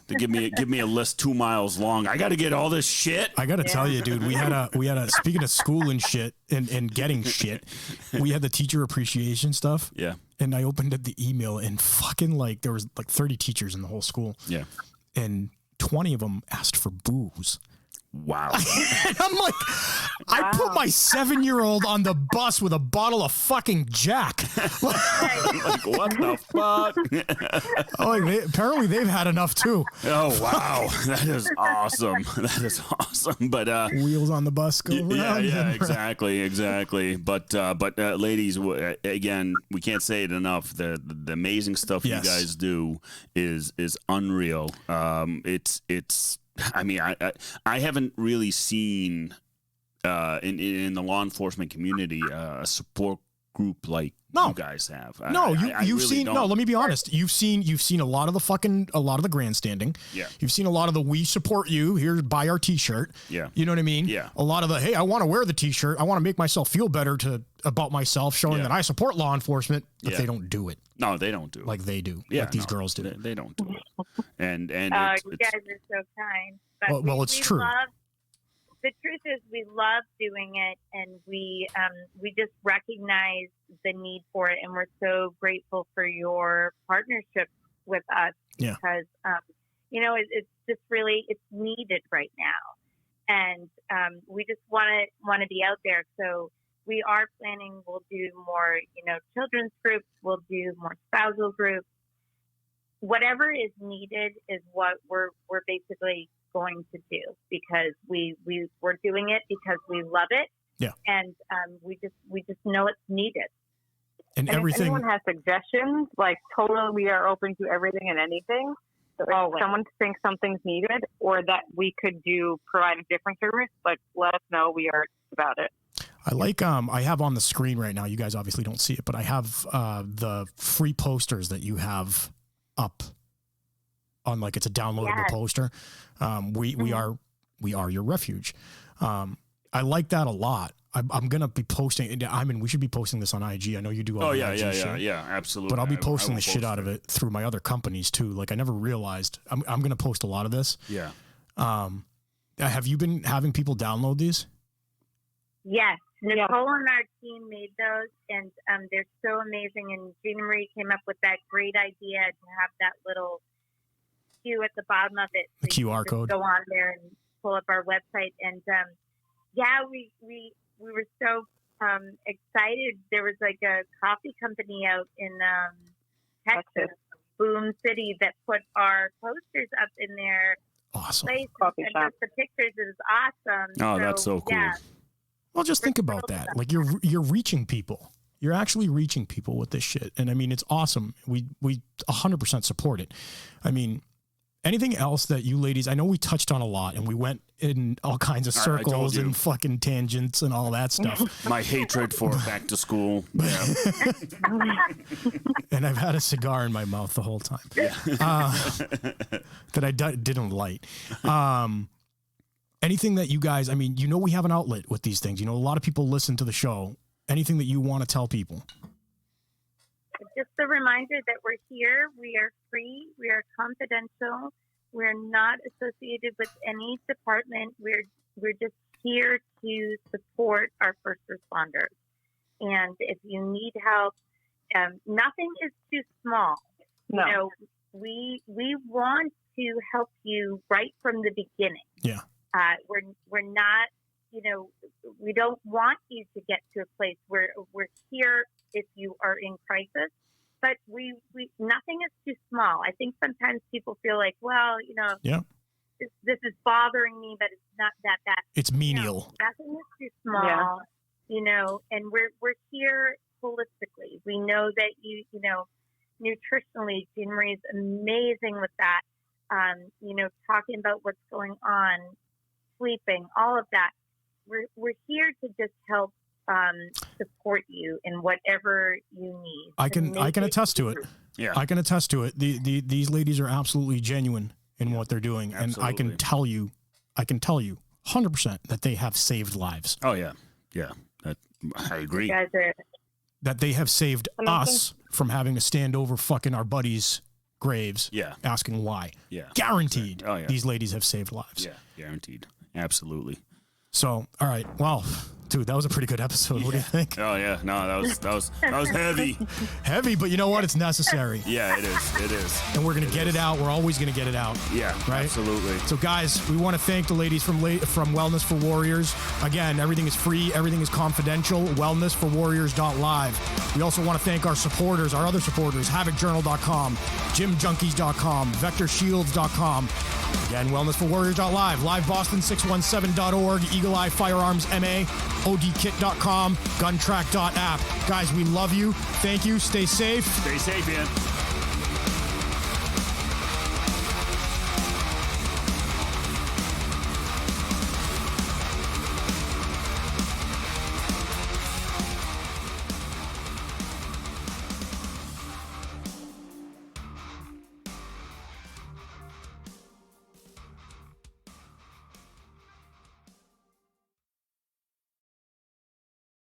To give me a list 2 miles long. I got to get all this shit. I got to tell you, dude, we had a speaking of school and shit and getting shit, we had the teacher appreciation stuff. Yeah. And I opened up the email and fucking there was 30 teachers in the whole school. Yeah. And 20 of them asked for booze. wow. And I'm like, I put my 7-year-old on the bus with a bottle of fucking Jack. Like, what the fuck? Apparently they've had enough too. Oh, wow. That is awesome. That is awesome. But wheels on the bus go round. Yeah, exactly. But ladies, again, we can't say it enough. The amazing stuff you guys do is unreal. It's I mean, I haven't really seen in the law enforcement community a support group like you guys have. You've seen. No, let me be honest. You've seen a lot of the grandstanding. Yeah. You've seen a lot of the "we support you" here. Buy our T-shirt. Yeah. You know what I mean? Yeah. A lot of the "hey, I want to wear the T-shirt. I want to make myself feel better about myself, showing that I support law enforcement." But they don't do it. No, they don't do it like they do. Yeah, like these girls do. They don't do it. And you guys are so kind. But well, it's true. The truth is, we love doing it, and we just recognize the need for it, and we're so grateful for your partnership with us because it's just really needed right now, and we just want to be out there. So we are planning. We'll do more, children's groups. We'll do more spousal groups. Whatever is needed is what we're basically going to do, because we're doing it because we love it. Yeah. And we just know it's needed. And If everything. anyone has suggestions, totally, we are open to everything and anything. So if someone thinks something's needed or that we could provide a different service, let us know. We are about it. I like, I have on the screen right now, you guys obviously don't see it, but I have the free posters that you have up on, it's a downloadable poster. We are your refuge. I like that a lot. I'm going to be posting, we should be posting this on IG. I know you do all the IG shit. Yeah, absolutely. But I'll be posting the shit out of it through my other companies too. I never realized I'm going to post a lot of this. Yeah. Have you been having people download these? Yes. Nicole and our team made those, and they're so amazing. And Gina Marie came up with that great idea to have that little Q at the bottom of it. So the QR code. Go on there and pull up our website. And we were so excited. There was a coffee company out in Texas, Boom City, that put our posters up in their awesome place. Coffee and shop. the pictures is awesome. Oh, that's so cool. Yeah. Well, just think about that. You're reaching people. You're actually reaching people with this shit. And I mean, it's awesome. We 100% support it. I mean, anything else that you ladies, I know we touched on a lot and we went in all kinds of circles and fucking tangents and all that stuff. My hatred for back to school. Yeah. And I've had a cigar in my mouth the whole time that I didn't light. Anything that you guys, we have an outlet with these things. A lot of people listen to the show. Anything that you want to tell people? Just a reminder that we're here. We are free. We are confidential. We're not associated with any department. We're just here to support our first responders. And if you need help, nothing is too small. No. We want to help you right from the beginning. Yeah. We're not, we don't want you to get to a place where we're here if you are in crisis, but we nothing is too small. I think sometimes people feel like, this is bothering me, but it's not that bad. It's menial. Nothing is too small, and we're here holistically. We know that nutritionally, Jean Marie's amazing with that. Talking about what's going on, sleeping, all of that. We're here to just help support you in whatever you need. I can attest to it. Yeah, I can attest to it. These ladies are absolutely genuine in what they're doing, absolutely. And I can tell you 100% that they have saved lives. Oh yeah, I agree. You guys are, that they have saved us from having to stand over fucking our buddies' graves. Yeah, asking why. Yeah, guaranteed. Oh yeah, these ladies have saved lives. Yeah, guaranteed. Absolutely. So, all right. Well, Dude, that was a pretty good episode. What do you think? Oh yeah, no, that was heavy. Heavy, but you know what? It's necessary. Yeah, it is. And we're gonna get it out. We're always gonna get it out. Yeah, right. Absolutely. So guys, we want to thank the ladies from Wellness for Warriors. Again, everything is free. Everything is confidential. WellnessForWarriors.live. We also want to thank our supporters, our other supporters: HavokJournal.com, GymJunkies.com, VectorShields.com. Again, WellnessForWarriors.live, LiveBoston617.org, Eagle Eye Firearms MA, ODKit.com, GunTrack.app. Guys, we love you. Thank you. Stay safe. Stay safe, man.